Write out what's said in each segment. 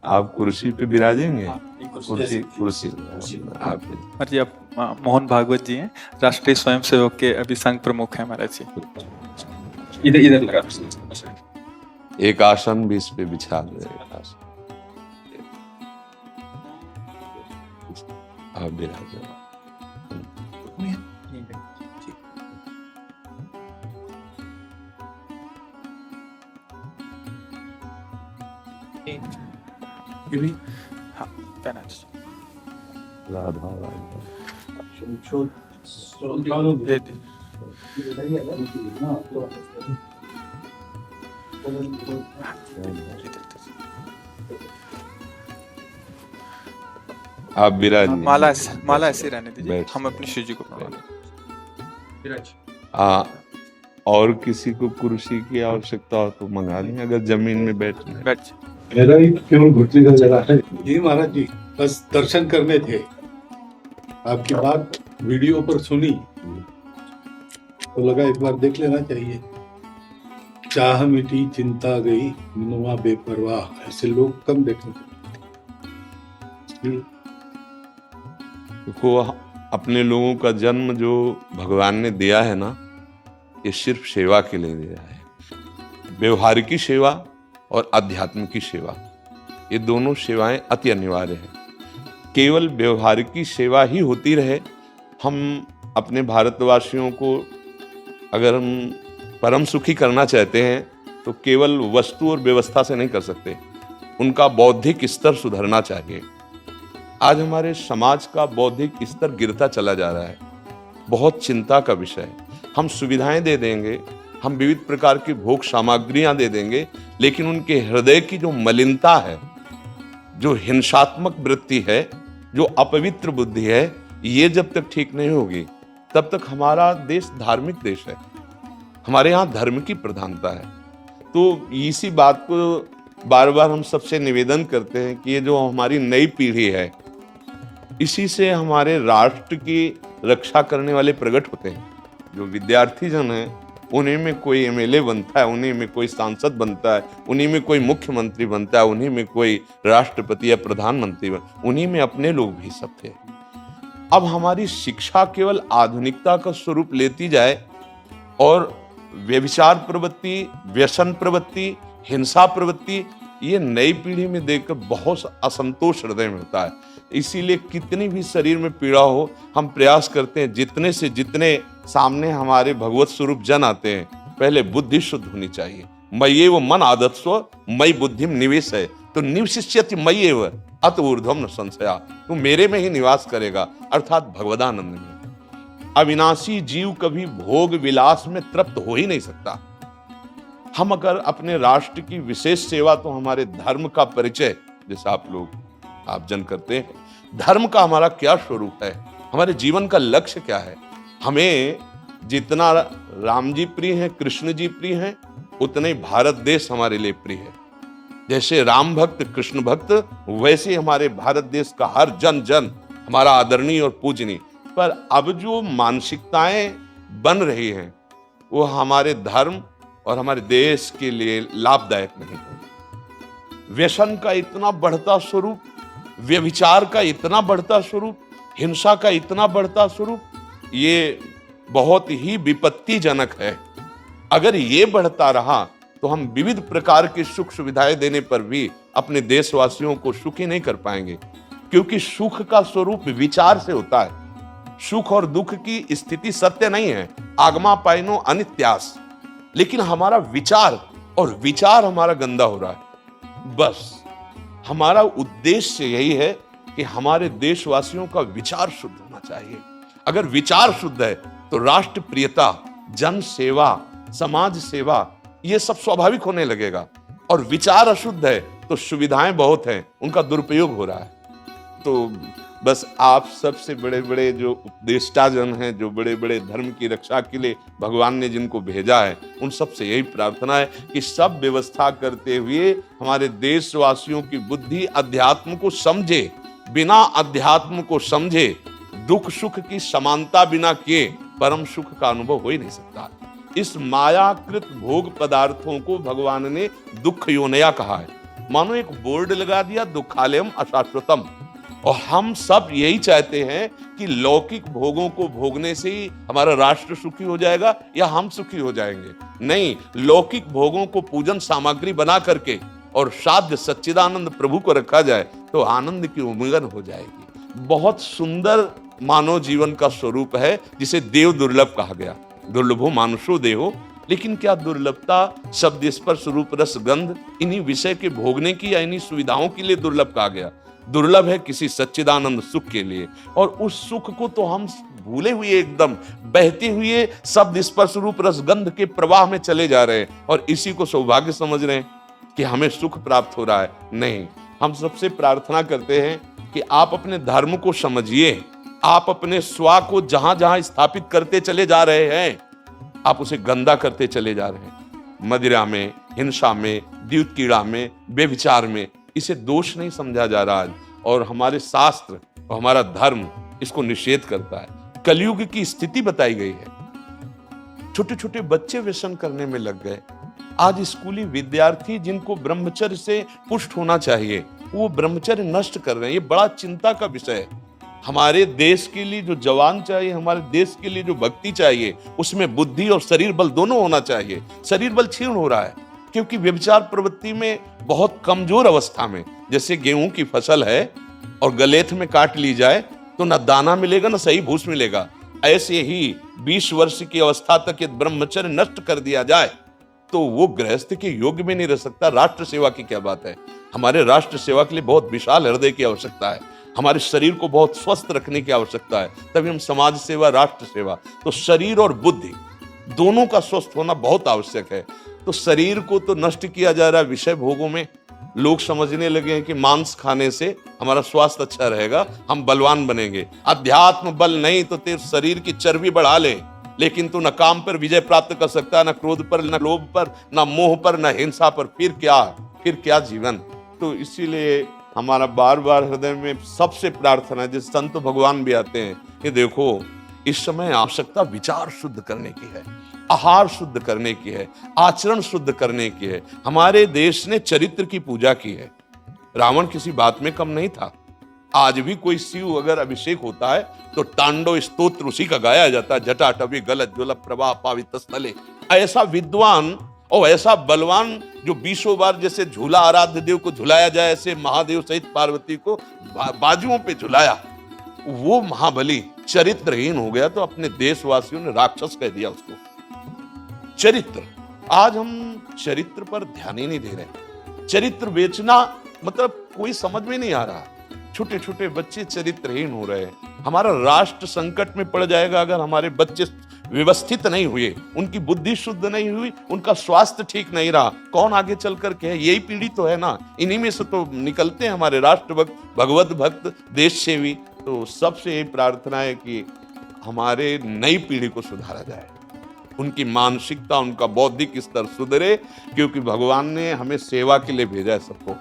आप कुर्सी पे विराजेंगे? कुर्सी कुर्सी आप महाराज जी, आप मोहन भागवत जी हैं, राष्ट्रीय स्वयंसेवक के अभी संघ प्रमुख हैं महाराज जी। इधर इधर लगा। एक आसन भी इस पे बिछा दे। आप विराजे। ये भी हाँ, पहना दीजिए। राधा राधा दे दीजिए। आप विराज। माला ऐसे रहने दीजिए, बैठ। हम अपनी शिव जी को प्रणाम। विराज। और किसी को कुर्सी की आवश्यकता हो तो मंगा लें, अगर जमीन में बैठना है। बैठ जाइए। मेरा ही केवल घुटने का जगह है जी महाराज जी, बस दर्शन करने थे। आपकी बात वीडियो पर सुनी तो लगा एक बार देख लेना चाहिए। चाह मिटी चिंता गई मनुआ बेपरवाह, ऐसे लोग कम देखे। देखो, अपने लोगों का जन्म जो भगवान ने दिया है ना, ये सिर्फ सेवा के लिए दिया है। व्यवहारिकी सेवा और आध्यात्म की सेवा, ये दोनों सेवाएं अति अनिवार्य हैं। केवल व्यवहारिकी सेवा ही होती रहे, हम अपने भारतवासियों को अगर हम परम सुखी करना चाहते हैं तो केवल वस्तु और व्यवस्था से नहीं कर सकते, उनका बौद्धिक स्तर सुधरना चाहिए। आज हमारे समाज का बौद्धिक स्तर गिरता चला जा रहा है, बहुत चिंता का विषय है। हम सुविधाएं दे देंगे, हम विविध प्रकार की भोग सामग्रियां दे देंगे, लेकिन उनके हृदय की जो मलिनता है, जो हिंसात्मक वृत्ति है, जो अपवित्र बुद्धि है, ये जब तक ठीक नहीं होगी तब तक हमारा देश धार्मिक देश है, हमारे यहाँ धर्म की प्रधानता है। तो इसी बात को बार बार हम सबसे निवेदन करते हैं कि ये जो हमारी नई पीढ़ी है, इसी से हमारे राष्ट्र की रक्षा करने वाले प्रकट होते हैं। जो विद्यार्थी जन हैं, उन्हीं में कोई एमएलए बनता है, उन्हीं में कोई सांसद बनता है, उन्हीं में कोई मुख्यमंत्री बनता है, उन्हीं में कोई राष्ट्रपति या प्रधानमंत्री उन्हीं में अपने लोग भी सब थे। अब हमारी शिक्षा केवल आधुनिकता का स्वरूप लेती जाए और व्यभिचार प्रवृत्ति, व्यसन प्रवृत्ति, हिंसा प्रवृत्ति, ये नई पीढ़ी में देखकर बहुत असंतोष हृदय में होता है। इसीलिए कितनी भी शरीर में पीड़ा हो, हम प्रयास करते हैं जितने से जितने सामने हमारे भगवत स्वरूप जन आते हैं, पहले बुद्धि शुद्ध होनी चाहिए। मय्ये वो मन आदत्स्व मयि बुद्धिम निवेश है, तो निवशिष्यति मय्ये व अत ऊर्ध्वम न संशया, तू मेरे में ही निवास करेगा, अर्थात भगवदानंद में। अविनाशी जीव कभी भोग विलास में तृप्त हो ही नहीं सकता। हम अगर अपने राष्ट्र की विशेष सेवा, तो हमारे धर्म का परिचय, जैसे आप जन करते हैं, धर्म का हमारा क्या स्वरूप है, हमारे जीवन का लक्ष्य क्या है। हमें जितना राम जी प्रिय हैं, कृष्ण जी प्रिय हैं, उतने भारत देश हमारे लिए प्रिय है। जैसे राम भक्त, कृष्ण भक्त, वैसे हमारे भारत देश का हर जन जन हमारा आदरणीय और पूजनीय। पर अब जो मानसिकताएं बन रही हैं, वो हमारे धर्म और हमारे देश के लिए लाभदायक नहीं है। व्यसन का इतना बढ़ता स्वरूप, व्यभिचार का इतना बढ़ता स्वरूप, हिंसा का इतना बढ़ता स्वरूप, ये बहुत ही विपत्तिजनक है। अगर ये बढ़ता रहा तो हम विविध प्रकार की सुख सुविधाएं देने पर भी अपने देशवासियों को सुखी नहीं कर पाएंगे, क्योंकि सुख का स्वरूप विचार से होता है। सुख और दुख की स्थिति सत्य नहीं है, आगमा पाइनो अनित्यास, लेकिन हमारा विचार और विचार हमारा गंदा हो रहा है। बस हमारा उद्देश्य यही है कि हमारे देशवासियों का विचार शुद्ध होना चाहिए। अगर विचार शुद्ध है तो राष्ट्र प्रियता, जन सेवा, समाज सेवा, ये सब स्वाभाविक होने लगेगा। और विचार अशुद्ध है तो सुविधाएं बहुत हैं, उनका दुरुपयोग हो रहा है। तो बस आप सबसे बड़े बड़े जो उपदेष्टा जन हैं, जो बड़े बड़े धर्म की रक्षा के लिए भगवान ने जिनको भेजा है, उन सबसे यही प्रार्थना है कि सब व्यवस्था करते हुए हमारे देशवासियों की बुद्धि अध्यात्म को समझे। बिना अध्यात्म को समझे दुख सुख की समानता बिना किए परम सुख का अनुभव हो ही नहीं सकता। इस मायाकृत भोग पदार्थों को भगवान ने दुख योनया कहा है। मानो एक बोर्ड लगा दिया, दुखालयम अशाश्वतम। और हम सब यही चाहते हैं कि लौकिक भोगों को भोगने से ही हमारा राष्ट्र सुखी हो जाएगा या हम सुखी हो जाएंगे। नहीं, लौकिक भोगों को पूजन सामग्री बना करके और साध्य सच्चिदानंद प्रभु को रखा जाए तो आनंद की उमंगन हो जाएगी। बहुत सुंदर मानव जीवन का स्वरूप है, जिसे देव दुर्लभ कहा गया। दुर्लभो मानुषो देहो। लेकिन क्या दुर्लभता शब्द स्पर्श रूप रस गंध इन्हीं विषय के भोगने की या इन्हीं सुविधाओं के लिए दुर्लभ कहा गया? दुर्लभ है किसी सच्चिदानंद सुख के लिए। और उस सुख को तो हम भूले हुए, एकदम बहते हुए शब्द स्पर्श रूप रस गंध के प्रवाह में चले जा रहे हैं और इसी को सौभाग्य समझ रहे हैं कि हमें सुख प्राप्त हो रहा है। नहीं, हम सबसे प्रार्थना करते हैं कि आप अपने धर्म को समझिए। आप अपने स्वा को जहां जहां स्थापित करते चले जा रहे हैं, आप उसे गंदा करते चले जा रहे हैं। मदिरा में, हिंसा में, द्यूत कीड़ा में, व्यभिचार में, इसे दोष नहीं समझा जा रहा है। और हमारे शास्त्र और हमारा धर्म इसको निषेध करता है। कलयुग की स्थिति बताई गई है। छोटे छोटे बच्चे व्यसन करने में लग गए। आज स्कूली विद्यार्थी जिनको ब्रह्मचर्य से पुष्ट होना चाहिए, वो ब्रह्मचर्य नष्ट कर रहे हैं। ये बड़ा चिंता का विषय है। हमारे देश के लिए जो जवान चाहिए, हमारे देश के लिए जो भक्ति चाहिए, उसमें बुद्धि और शरीर बल दोनों होना चाहिए। शरीर बल क्षीण हो रहा है क्योंकि व्यभिचार प्रवृत्ति में बहुत कमजोर अवस्था में, जैसे गेहूं की फसल है और गलेथ में काट ली जाए तो न दाना मिलेगा न सही भूस मिलेगा, ऐसे ही 20 वर्ष की अवस्था तक यदि ब्रह्मचर्य नष्ट कर दिया जाए तो वो गृहस्थ के योग्य में नहीं रह सकता। राष्ट्र सेवा की क्या बात है। हमारे राष्ट्र सेवा के लिए बहुत विशाल हृदय की आवश्यकता है। हमारे शरीर को बहुत स्वस्थ रखने की आवश्यकता है, तभी हम समाज सेवा, राष्ट्र सेवा। तो शरीर और बुद्धि दोनों का स्वस्थ होना बहुत आवश्यक है। तो शरीर को तो नष्ट किया जा रहा है विषय भोगों में। लोग समझने लगे हैं कि मांस खाने से हमारा स्वास्थ्य अच्छा रहेगा, हम बलवान बनेंगे। अध्यात्म बल नहीं तो तेरे शरीर की चर्बी बढ़ा ले, लेकिन तू न काम पर विजय प्राप्त कर सकता, न क्रोध पर, न लोभ पर, न मोह पर, न हिंसा पर। फिर क्या जीवन। तो इसीलिए हमारा बार बार हृदय में सबसे प्रार्थना है, जिस संत भगवान भी आते हैं कि देखो इस समय आवश्यकता विचार शुद्ध करने की है, आहार शुद्ध करने की है, आचरण शुद्ध करने की है। हमारे देश ने चरित्र की पूजा की है। रावण किसी बात में कम नहीं था। आज भी कोई शिव अगर अभिषेक होता है तो तांडव स्तोत्र उसी का गाया जाता है। जटाटवी गलत ज्वलप प्रवाह पावित स्थले। ऐसा विद्वान और ऐसा बलवान जो 20 बार जैसे झूला आराध्य देव को झुलाया जाए, ऐसे महादेव सहित पार्वती को बाजुओं पे झुलाया, वो महाबली चरित्रहीन हो गया तो अपने देशवासियों ने राक्षस कह दिया उसको। चरित्र, आज हम चरित्र पर ध्यान ही नहीं दे रहे। चरित्र बेचना मतलब कोई समझ में नहीं आ रहा। छोटे छोटे बच्चे चरित्रहीन हो रहे हैं। हमारा राष्ट्र संकट में पड़ जाएगा अगर हमारे बच्चे व्यवस्थित नहीं हुए, उनकी बुद्धि शुद्ध नहीं हुई, उनका स्वास्थ्य ठीक नहीं रहा। कौन आगे चल कर के है? यही पीढ़ी तो है ना। इन्हीं में से तो निकलते हैं हमारे राष्ट्र भक्त, भगवत भक्त, देश सेवी। तो सबसे यही प्रार्थना है कि हमारे नई पीढ़ी को सुधारा जाए, उनकी मानसिकता, उनका बौद्धिक स्तर सुधरे, क्योंकि भगवान ने हमें सेवा के लिए भेजा है सबको।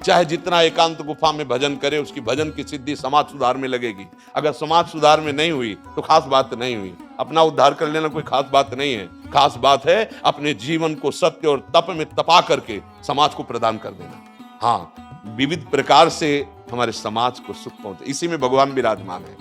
चाहे जितना एकांत गुफा में भजन करे, उसकी भजन की सिद्धि समाज सुधार में लगेगी। अगर समाज सुधार में नहीं हुई तो खास बात नहीं हुई। अपना उद्धार कर लेना कोई खास बात नहीं है। खास बात है अपने जीवन को सत्य और तप में तपा करके समाज को प्रदान कर देना। हाँ, विविध प्रकार से हमारे समाज को सुख पहुंचे, इसी में भगवान विराजमान है।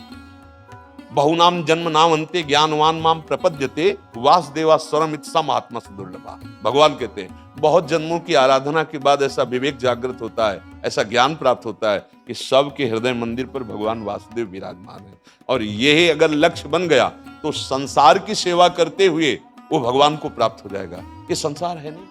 बहुनाम जन्म नाम अंते ज्ञानवान माम प्रपद्यते वासुदेवा स्वरमित सम आत्मा दुर्लभा। भगवान कहते हैं बहुत जन्मों की आराधना के बाद ऐसा विवेक जागृत होता है, ऐसा ज्ञान प्राप्त होता है कि सबके हृदय मंदिर पर भगवान वासुदेव विराजमान है। और यही अगर लक्ष्य बन गया तो संसार की सेवा करते हुए वो भगवान को प्राप्त हो जाएगा। ये संसार है नहीं,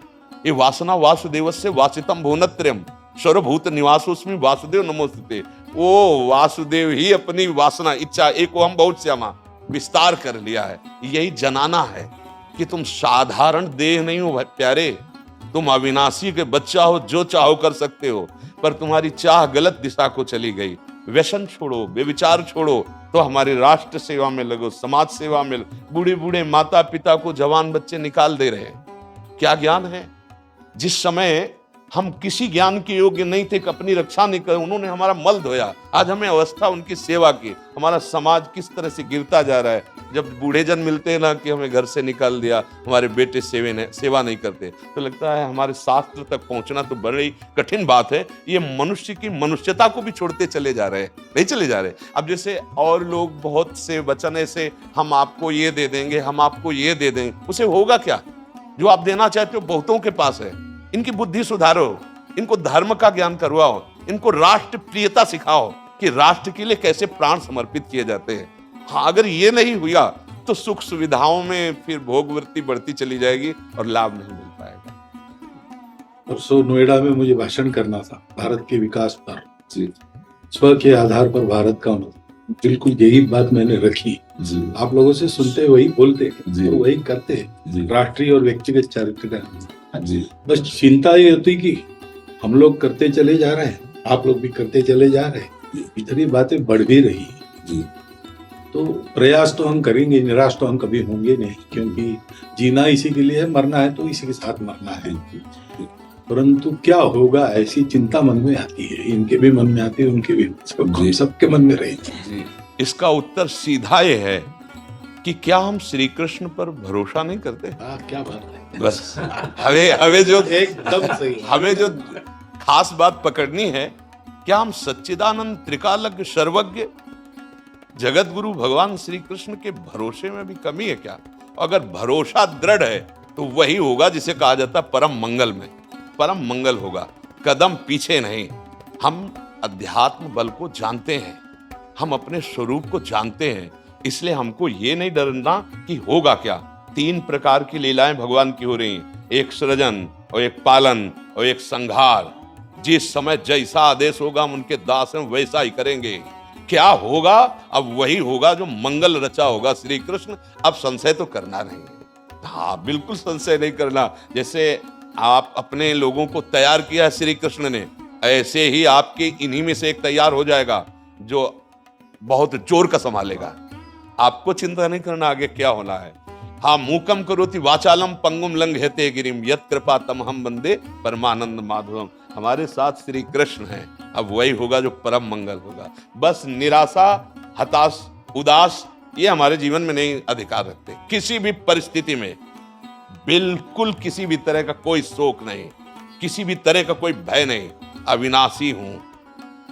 ये वासना वासुदेवस्य वासितम भुवनत्रयम् सर्वभूत निवासोस्मि वासुदेव नमोस्तुते। वो वासुदेव ही अपनी वासना, इच्छा, एको हम बहुत श्यामा विस्तार कर लिया है। यही जनाना है कि तुम साधारण देह नहीं हो प्यारे, तुम अविनाशी के बच्चा हो, जो चाहो कर सकते हो। पर तुम्हारी चाह गलत दिशा को चली गई। व्यसन छोड़ो, बेविचार छोड़ो, तो हमारी राष्ट्र सेवा में लगो, समाज सेवा में। बूढ़े बूढ़े माता पिता को जवान बच्चे निकाल दे रहे हैं। क्या ज्ञान है? जिस समय हम किसी ज्ञान के योग्य नहीं थे कि अपनी रक्षा नहीं कर, उन्होंने हमारा मल धोया। आज हमें अवस्था उनकी सेवा की। हमारा समाज किस तरह से गिरता जा रहा है। जब बूढ़े जन मिलते हैं ना कि हमें घर से निकाल दिया, हमारे बेटे सेवा नहीं करते, तो लगता है हमारे शास्त्र तक पहुंचना तो बड़ी कठिन बात है। ये मनुष्य की मनुष्यता को भी छोड़ते चले जा रहे हैं, नहीं चले जा रहे। अब जैसे और लोग बहुत से वचन ऐसे, हम आपको ये दे देंगे, हम आपको ये दे देंगे, उसे होगा क्या? जो आप देना चाहते हो बहुतों के पास है। इनकी बुद्धि सुधारो, इनको धर्म का ज्ञान करवाओ, इनको राष्ट्र प्रियता सिखाओ कि राष्ट्र के लिए कैसे प्राण समर्पित किए जाते हैं। हाँ, अगर ये नहीं हुआ तो सुख सुविधाओं में फिर भोगवृत्ति बढ़ती चली जाएगी और लाभ नहीं मिल पाएगा। परसों नोएडा में मुझे भाषण करना था भारत के विकास पर। स्व के आधार पर भारत का मतलब, बिल्कुल यही बात मैंने रखी। आप लोगों से सुनते वही बोलते और वही करते, राष्ट्रीय और व्यक्तिगत चरित्र का। बस चिंता ये होती कि हम लोग करते चले जा रहे हैं, आप लोग भी करते चले जा रहे हैं, इतनी बातें बढ़ भी रही है। तो प्रयास तो हम करेंगे, निराश तो हम कभी होंगे नहीं, क्योंकि जीना इसी के लिए है, मरना है तो इसी के साथ मरना है। परंतु क्या होगा ऐसी चिंता मन में आती है, इनके भी मन में आती है, उनके भी, सबके मन में रहेगी। इसका उत्तर सीधा ये है कि क्या हम श्री कृष्ण पर भरोसा नहीं करते? क्या बात है। बस हमें जो एकदम सही, हमें जो खास बात पकड़नी है, क्या हम सच्चिदानंद त्रिकालज्ञ सर्वज्ञ जगत गुरु भगवान श्री कृष्ण के भरोसे में भी कमी है क्या? अगर भरोसा दृढ़ है तो वही होगा जिसे कहा जाता है परम मंगल में। परम मंगल होगा, कदम पीछे नहीं। हम अध्यात्म बल को जानते हैं, हम अपने स्वरूप को जानते हैं, इसलिए हमको ये नहीं डरना कि होगा क्या। 3 प्रकार की लीलाएं भगवान की हो रही, एक सृजन और एक पालन और एक संहार। जिस समय जैसा आदेश होगा हम उनके दास हैं, वैसा ही करेंगे। क्या होगा? अब वही होगा जो मंगल रचा होगा श्री कृष्ण। अब संशय तो करना नहीं। हाँ, बिल्कुल संशय नहीं करना। जैसे आप अपने लोगों को तैयार किया श्री कृष्ण ने, ऐसे ही आपके इन्हीं में से एक तैयार हो जाएगा जो बहुत जोर का संभालेगा। आपको चिंता नहीं करना आगे क्या होना है। हाँ, मूकम करोति वाचालम पंगुम लंघयते गिरिम यत् कृपा तमहम वंदे परमानंद माधवम। हमारे साथ श्री कृष्ण हैं। अब वही होगा जो परम मंगल होगा। बस निराशा, हताश, उदास ये हमारे जीवन में नहीं अधिकार रखते। किसी भी परिस्थिति में बिल्कुल किसी भी तरह का कोई शोक नहीं, किसी भी तरह का कोई भय नहीं। अविनाशी हूं।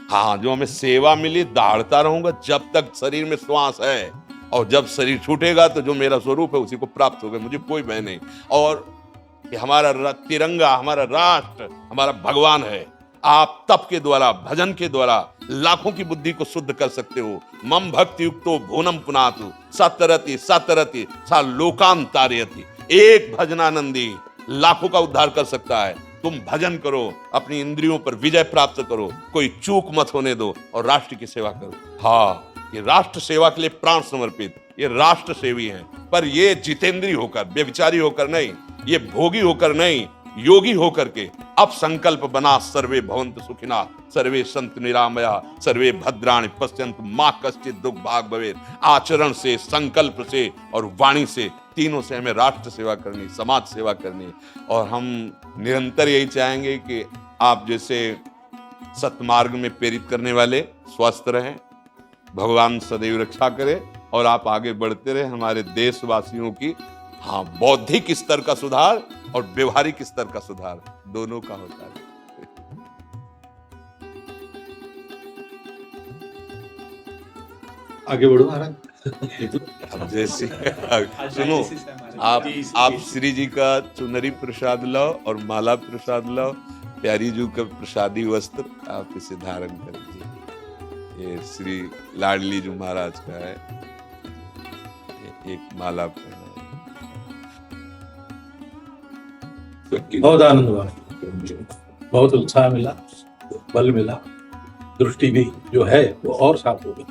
हाँ, जो हमें सेवा मिली दहाड़ता रहूंगा जब तक शरीर में श्वास है, और जब शरीर छूटेगा तो जो मेरा स्वरूप है उसी को प्राप्त होगा। मुझे कोई भय नहीं। और हमारा तिरंगा, हमारा राष्ट्र, हमारा भगवान है। आप तप के द्वारा, भजन के द्वारा लाखों की बुद्धि को शुद्ध कर सकते हो। मम भक्ति युक्तो भुवनम पुनातु सतरति सतरति सा लोकान तारयति। एक भजनानंदी लाखों का उद्धार कर सकता है। तुम भजन करो, अपनी इंद्रियों पर विजय प्राप्त करो, कोई चूक मत होने दो और राष्ट्र की सेवा करो। हाँ, ये राष्ट्र सेवा के लिए प्राण समर्पित, ये राष्ट्र सेवी हैं। पर ये जितेंद्रीय होकर, व्यभिचारी होकर नहीं, ये भोगी होकर नहीं, योगी होकर के अब संकल्प बना, सर्वे भवन्तु सुखिना, सर्वे सन्तु निरामया, सर्वे भद्राणि पश्यन्तु मा कश्चित् दुःख भाग भवेत्। आचरण से, संकल्प से और वाणी से, तीनों से हमें राष्ट्र सेवा करनी, समाज सेवा करनी। और हम निरंतर यही चाहेंगे कि आप जैसे सतमार्ग में प्रेरित करने वाले स्वस्थ रहें, भगवान सदैव रक्षा करे और आप आगे बढ़ते रहे। हमारे देशवासियों की हाँ बौद्धिक स्तर का सुधार और व्यवहारिक स्तर का सुधार दोनों का होता है। आगे बढ़ो महाराज। अब जैसे सुनो, आप श्री जी का चुनरी प्रसाद लाओ और माला प्रसाद लाओ, प्यारी जी का प्रसादी वस्त्र आप इसे धारण कर दीजिए। ये श्री लाडली जी महाराज का है, एक माला पहना। बहुत आनंद हुआ, बहुत उत्साह मिला, बल मिला, दृष्टि भी जो है वो और साफ हो गई।